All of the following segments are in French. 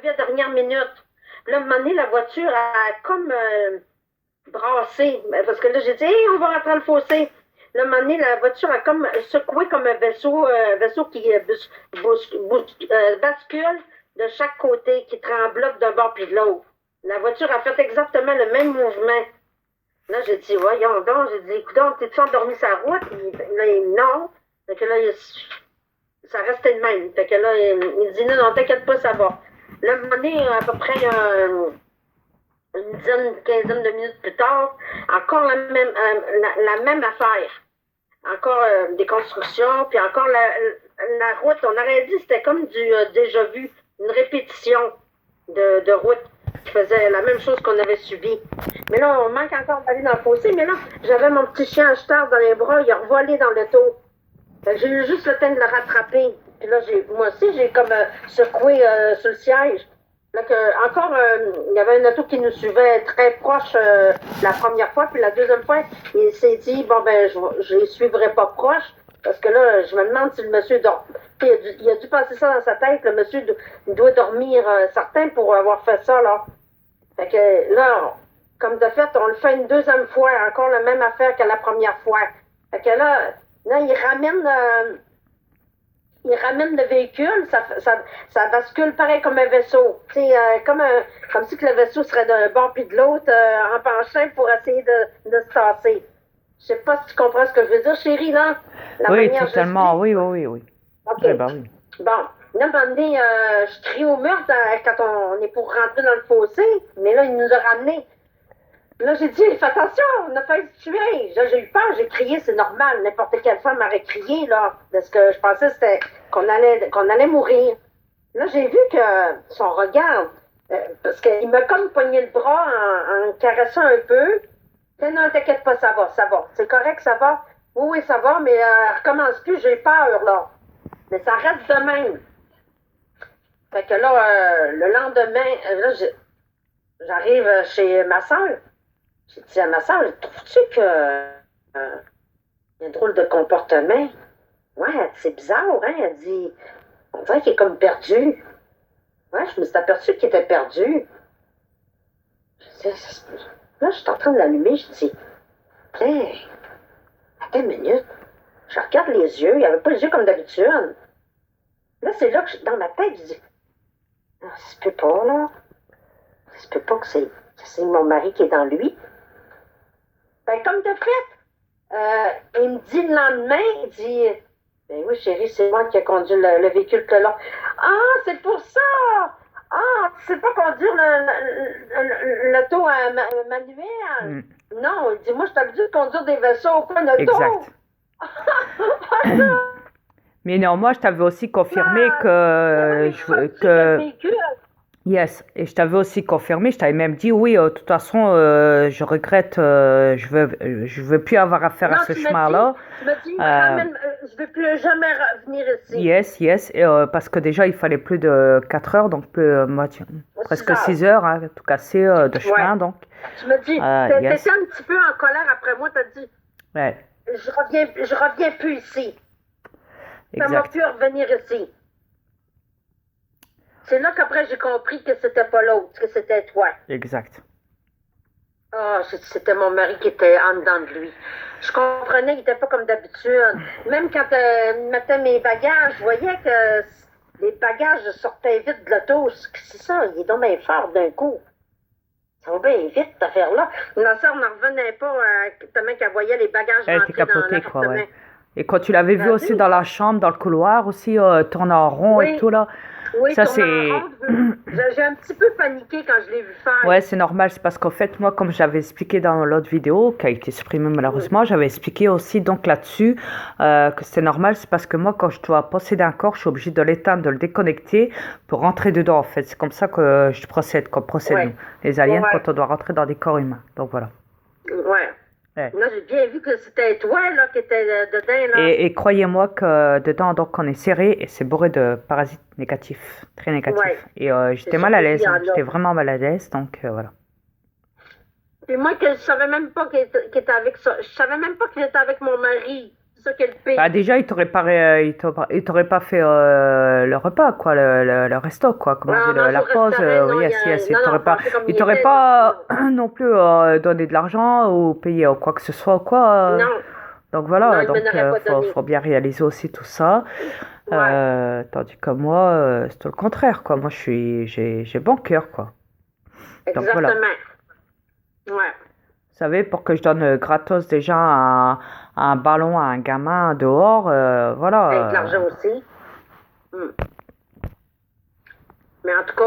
arrivé à la dernière minute. Puis là, à un moment donné, la voiture a comme brassé. Parce que là, j'ai dit, hey, on va rentrer dans le fossé. Là, à un moment donné, la voiture a comme secoué comme un vaisseau qui bascule de chaque côté, qui tremblote d'un bord puis de l'autre. La voiture a fait exactement le même mouvement. Là, j'ai dit, voyons donc, j'ai dit, écoute, t'es-tu endormi sa route? Là, non. Fait que là, ça restait de même. Fait que là, il dit, non, non, t'inquiète pas, ça va. Là, à un moment donné, à peu près une dizaine, quinzaine de minutes plus tard, encore la même affaire. Encore des constructions, puis encore la route. On aurait dit que c'était comme du déjà vu, une répétition de route qui faisait la même chose qu'on avait subi. Mais là, on manque encore d'aller dans le fossé, mais là, j'avais mon petit chien Ashtar dans les bras, il a revolé dans l'auto. J'ai eu juste le temps de le rattraper. Puis là, moi aussi, j'ai comme secoué sur le siège. Là, encore, il y avait un auto qui nous suivait très proche la première fois, puis la deuxième fois, il s'est dit, bon, ben, je les suivrai pas proche, parce que là, je me demande si le monsieur dort. Il a dû passer ça dans sa tête, le monsieur doit dormir certain pour avoir fait ça, là. Fait que là, comme de fait, on le fait une deuxième fois, encore la même affaire que la première fois. Fait que là il ramène le véhicule, ça bascule pareil comme un vaisseau. Comme si que le vaisseau serait d'un bord puis de l'autre en penchant pour essayer de se tasser. Je sais pas si tu comprends ce que je veux dire, chérie, là. Oui, totalement, oui. OK. Oui, ben oui. Bon, là, à un moment donné, je crie au meurtre quand on est pour rentrer dans le fossé, mais là, il nous a ramenés. Là, j'ai dit, fais attention, on a failli se tuer. Là, j'ai eu peur, j'ai crié, c'est normal. N'importe quelle femme aurait crié, là. Parce que je pensais c'était qu'on allait mourir. Là, j'ai vu que son regard, parce qu'il m'a comme pogné le bras en caressant un peu. Non, t'inquiète pas, ça va, ça va. C'est correct, ça va. Oui, ça va, mais recommence plus, j'ai peur, là. Mais ça reste de même. Fait que là, le lendemain, là, j'arrive chez ma soeur. J'ai dit à ma soeur, trouves-tu que y a un drôle de comportement? Ouais, c'est bizarre, hein? Elle dit, on dirait qu'il est comme perdu. Ouais, je me suis aperçue qu'il était perdu. Je dis, là, je suis en train de l'allumer, je dis, tiens, attends une minute. Je regarde les yeux, il avait pas les yeux comme d'habitude. Là, c'est là que dans ma tête, je dis, non, ça se peut pas, là. Ça se peut pas que c'est mon mari qui est dans lui. Ben, comme de fait, il me dit le lendemain, il dit, ben oui, chérie, c'est moi qui ai conduit le véhicule tout le long. Ah, c'est pour ça! Ah, tu sais pas conduire l'auto manuel? Non, il dit, moi, je suis habituée de conduire des vaisseaux au coin d'auto. Exact. Mais non, moi, je t'avais aussi confirmé Yes, et je t'avais aussi confirmé, je t'avais même dit, oui, de toute façon, je regrette, je veux plus avoir affaire à ce chemin-là. Tu m'as dit, je ne veux plus jamais revenir ici. Yes, et, parce que déjà, il fallait plus de 4 heures, donc presque 6 heures, hein, tout casser de chemin, donc. Tu m'as dit, t'étais un petit peu en colère après moi, t'as dit, ouais. je reviens plus ici. Ça m'a pu revenir ici. C'est là qu'après j'ai compris que c'était pas l'autre, que c'était toi. Exact. Ah, c'était mon mari qui était en dedans de lui. Je comprenais qu'il était pas comme d'habitude. Même quand il mettait mes bagages, je voyais que les bagages sortaient vite de l'auto. C'est ça, il est donc bien fort d'un coup. Ça va bien vite, cette affaire-là. Ma soeur n'en revenait pas tellement qu'elle voyait les bagages rentrer dans l'appartement. Ouais. Et quand tu l'avais vu aussi dans la chambre, dans le couloir aussi, tourner en rond et tout là. Oui, ça c'est. J'ai un petit peu paniqué quand je l'ai vu faire. Ouais, c'est normal, c'est parce qu'en fait, moi, comme j'avais expliqué dans l'autre vidéo, qui a été supprimée malheureusement, j'avais expliqué aussi donc là-dessus que c'est normal, c'est parce que moi, quand je dois posséder un corps, je suis obligée de l'éteindre, de le déconnecter pour rentrer dedans, en fait. C'est comme ça que je procède, comme procèdent les aliens quand on doit rentrer dans des corps humains. Donc voilà. Ouais. Là, j'ai bien vu que c'était toi là, qui étais dedans. Là. Et croyez-moi que dedans, donc, on est serré et c'est bourré de parasites négatifs, très négatifs. Ouais. Et j'étais mal à l'aise, j'étais vraiment mal à l'aise, donc voilà. Et moi, je savais même pas qu'il était avec ça. Je savais même pas qu'il était avec mon mari. C'est ça qu'elle paye. Bah, déjà, il t'aurait pas fait le repas, quoi, le resto, quoi, comment Non, dire, manger la au pause, restaurant, non, yes, yes, non, non, manger comme il il t'aurait était, pas non plus donné de l'argent ou payé quoi que ce soit, quoi. non, Donc non, voilà, il me donc l'aurait pas donné. faut bien réaliser aussi tout ça. Ouais, Tandis que moi, c'est tout le contraire, quoi. Moi, j'ai bon cœur, quoi. Donc voilà. exactement. Ouais, Vous savez, pour que je donne gratos déjà un ballon à un gamin dehors, avec de voilà. l'argent aussi. Hmm. Mais en tout cas,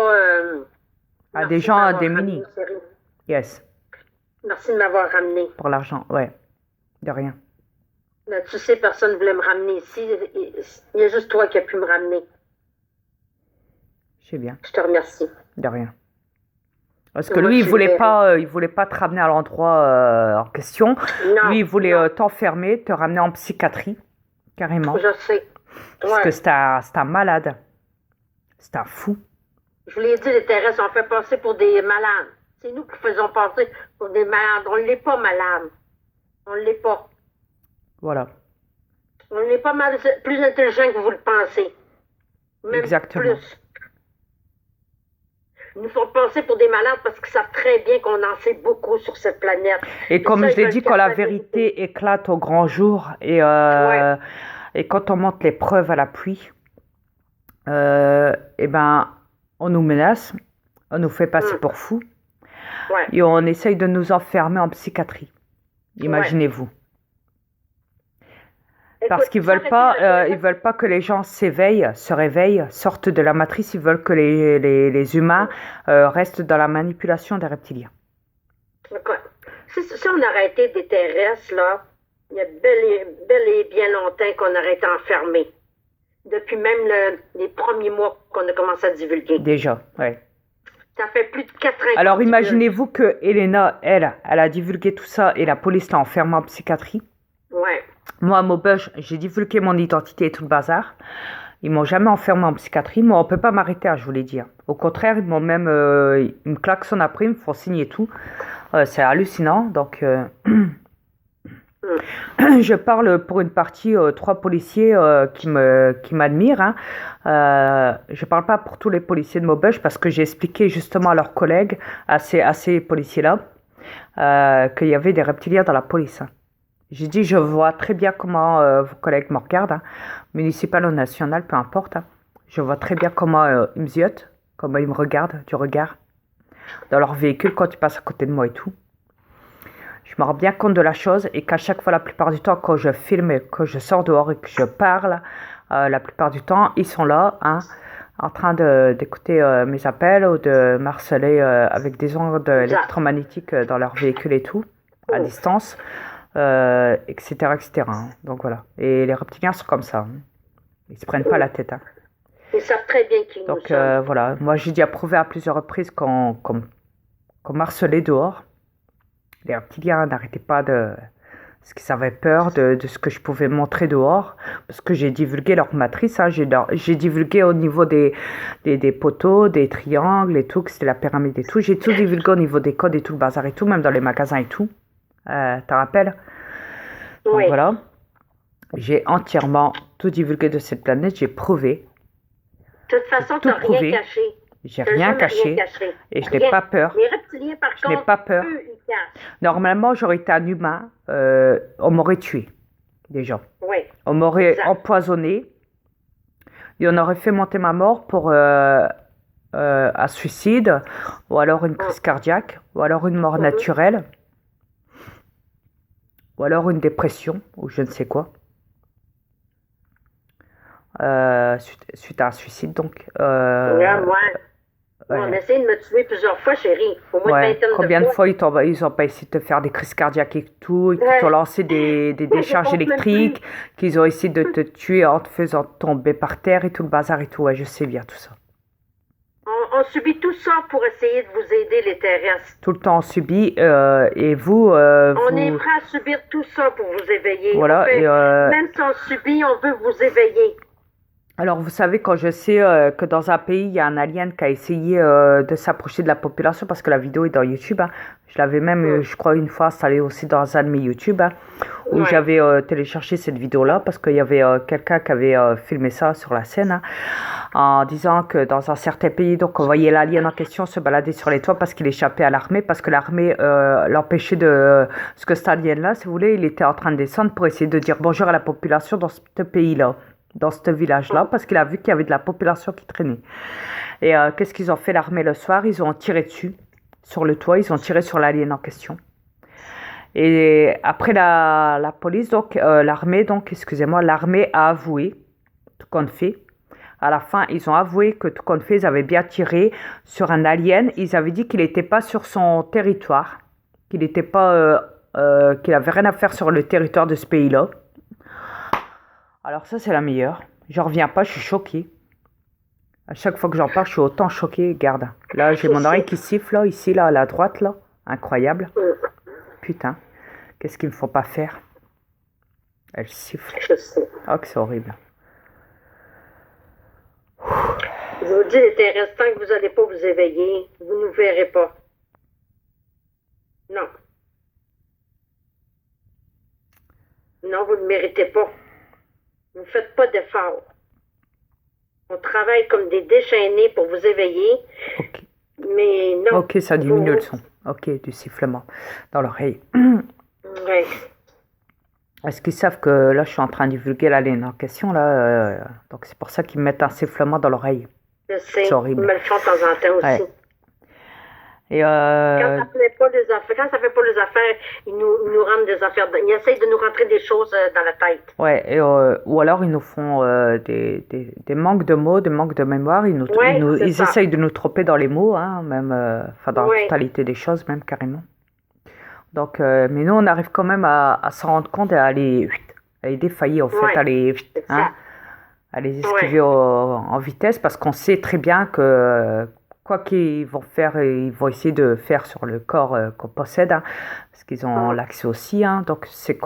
À des merci de gens m'avoir démunis. ramené, chérie. Yes, Merci de m'avoir ramené. pour l'argent, ouais, de rien. Là, tu sais, personne ne voulait me ramener ici. Il y a juste toi qui as pu me ramener. Je sais bien, Je te remercie. de rien. Parce que Moi, lui, je suis libérée. il voulait pas te ramener à l'endroit en question. Non, Lui, il voulait non, t'enfermer, te ramener en psychiatrie, carrément. je sais. Parce que Ouais. c'est un malade. C'est un fou. Je vous l'ai dit, les terrestres, on fait passer pour des malades. C'est nous qui faisons passer pour des malades. On ne l'est pas malade. On ne l'est pas. Voilà, On n'est pas mal plus intelligent que vous le pensez. Même exactement. plus. Ils nous font passer pour des malades parce qu'ils savent très bien qu'on en sait beaucoup sur cette planète. Et comme ça, je ils l'ai veulent dit, quand la cacher la vérité éclate au grand jour Ouais. et quand on monte les preuves à la pluie, eh ben, on nous menace, on nous fait passer Hmm. pour fous Ouais. et on essaye de nous enfermer en psychiatrie. Imaginez-vous. Parce Écoute, qu'ils vous veulent pas, arrêtez ils veulent pas que les gens se réveillent, sortent de la matrice. Ils veulent que les humains restent dans la manipulation des reptiliens. Quoi? Si on arrêtait des terrestres, là, il y a bel et bien longtemps qu'on aurait été enfermés. Depuis même les premiers mois qu'on a commencé à divulguer. Déjà, ouais. Ça fait plus de 4 ans Alors qu'on divulgue. imaginez-vous que Elena, elle a divulgué tout ça et la police l'a enfermée en psychiatrie. Ouais. Moi, à Maubeuge, j'ai divulgué mon identité et tout le bazar. Ils m'ont jamais enfermé en psychiatrie. Moi, on peut pas m'arrêter, je vous l'ai dit. Au contraire, ils m'ont même, ils me klaxonnent après, ils me font signer tout. C'est hallucinant. Donc, je parle pour une partie 3 policiers qui m'admirent. Hein. Je parle pas pour tous les policiers de Maubeuge parce que j'ai expliqué justement à leurs collègues, à ces policiers-là, qu'il y avait des reptiliens dans la police. Hein. J'ai dit, je vois très bien comment vos collègues me regardent, hein, municipal ou national, peu importe. Hein. Je vois très bien comment ils me ziotent, comment ils me regardent, du regard, dans leur véhicule quand ils passent à côté de moi et tout. Je me rends bien compte de la chose et qu'à chaque fois, la plupart du temps, quand je filme et que je sors dehors et que je parle, la plupart du temps, ils sont là, hein, en train d'écouter mes appels ou de m'harceler avec des ondes électromagnétiques dans leur véhicule et tout, à distance. Etc., etc. Hein. Donc voilà. Et les reptiliens sont comme ça. Hein. Ils se prennent pas la tête. Hein. Ils savent très bien qui nous Donc sommes. voilà. Moi, j'ai déjà prouvé à plusieurs reprises qu'on m'harcelait dehors. Les reptiliens n'arrêtaient pas de... Parce qu'ils avaient peur de ce que je pouvais montrer dehors. Parce que j'ai divulgué leur matrice. Hein. J'ai divulgué au niveau des poteaux, des triangles et tout, que c'était la pyramide et tout. J'ai tout divulgué au niveau des codes et tout, le bazar et tout, même dans les magasins et tout. T'en rappelles? Donc Oui. voilà, j'ai entièrement tout divulgué de cette planète, j'ai prouvé, De toute façon, tu tout n'as rien prouvé. caché. J'ai T'as rien jamais caché caché. et je n'ai Rien. pas peur. Les reptiliens, par Je n'ai contre, pas peur. eux, ils cachent. Normalement, j'aurais été un humain, on m'aurait tué, déjà. Oui. On m'aurait Exact. empoisonné et on aurait fait monter ma mort pour un suicide ou alors une crise cardiaque ou alors une mort naturelle. Ou alors une dépression, ou je ne sais quoi. Suite à un suicide, donc. Ouais, moi. Ouais. On a essayé de me tuer plusieurs fois, chérie. Au moins une Ouais. vingtaine Combien de de fois. fois ils ont pas essayé de te faire des crises cardiaques et tout, ils Ouais. t'ont lancé des Je décharges pense même électriques, qu'ils ont essayé de te tuer en te faisant tomber par terre et tout le bazar et tout. Ouais, je sais bien tout ça. On subit tout ça pour essayer de vous aider, les terrestres. Tout le temps on subit et vous, On est vous... prêt à subir tout ça pour vous éveiller. Voilà, On fait- et Même si on subit, on veut vous éveiller. Alors, vous savez, quand je sais que dans un pays, il y a un alien qui a essayé de s'approcher de la population, parce que la vidéo est dans YouTube, hein. Je l'avais même, Hum. je crois, une fois installée aussi dans un de mes YouTube, hein, où Ouais. j'avais téléchargé cette vidéo-là, parce qu'il y avait quelqu'un qui avait filmé ça sur la scène, hein, en disant que dans un certain pays, donc on voyait l'alien en question se balader sur les toits parce qu'il échappait à l'armée, parce que l'armée l'empêchait de... Parce que cet alien-là, si vous voulez, il était en train de descendre pour essayer de dire bonjour à la population dans ce pays-là, dans ce village-là, parce qu'il a vu qu'il y avait de la population qui traînait. Et qu'est-ce qu'ils ont fait l'armée le soir? Ils ont tiré dessus, sur le toit, ils ont tiré sur l'alien en question. Et après la police, donc l'armée, donc excusez-moi, l'armée a avoué tout compte fait. À la fin, ils ont avoué que tout compte fait, ils avaient bien tiré sur un alien. Ils avaient dit qu'il n'était pas sur son territoire, qu'il n'était pas, qu'il avait rien à faire sur le territoire de ce pays-là. Alors ça, c'est la meilleure. J'en reviens pas, je suis choquée. À chaque fois que j'en parle, je suis autant choquée. Regarde, là, j'ai mon oreille qui siffle, là, ici, là, à la droite, là. Incroyable. Hum. Putain, qu'est-ce qu'il me faut pas faire? Elle siffle. Je sais. Oh, que c'est horrible. Je vous dis, il est restant que vous n'allez pas vous éveiller. Vous ne nous verrez pas. Non. Non, vous ne méritez pas. Vous ne faites pas d'efforts. On travaille comme des déchaînés pour vous éveiller, Ok, mais non. ok, ça diminue le son. Ok, du sifflement dans l'oreille. Ouais. Est-ce qu'ils savent que là, je suis en train de divulguer l'alien en question, là, donc c'est pour ça qu'ils me mettent un sifflement dans l'oreille. Je sais. C'est Ils horrible. me le font de temps en temps aussi. Ouais. Et Quand ça fait pas les affaires, ils nous rendent des affaires. Ils essayent de nous rentrer des choses dans la tête. ouais, et, ou alors ils nous font des manques de mots, des manques de mémoire. Ouais, c'est Ils ça. essayent de nous tromper dans les mots, hein, même, enfin dans la Ouais. totalité des choses, même carrément. Donc, mais nous, on arrive quand même à s'en rendre compte et à les défaillir, en fait, Ouais. à les, C'est hein, ça. à les esquiver en vitesse, parce qu'on sait très bien que quoi qu'ils vont faire, ils vont essayer de faire sur le corps qu'on possède, hein, parce qu'ils ont l'accès aussi, hein. Donc c'est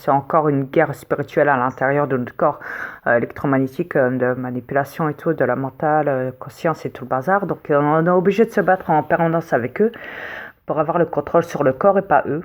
encore une guerre spirituelle à l'intérieur de notre corps, électromagnétique, de manipulation et tout, de la mentale, conscience et tout le bazar. Donc on est obligé de se battre en permanence avec eux pour avoir le contrôle sur le corps et pas eux.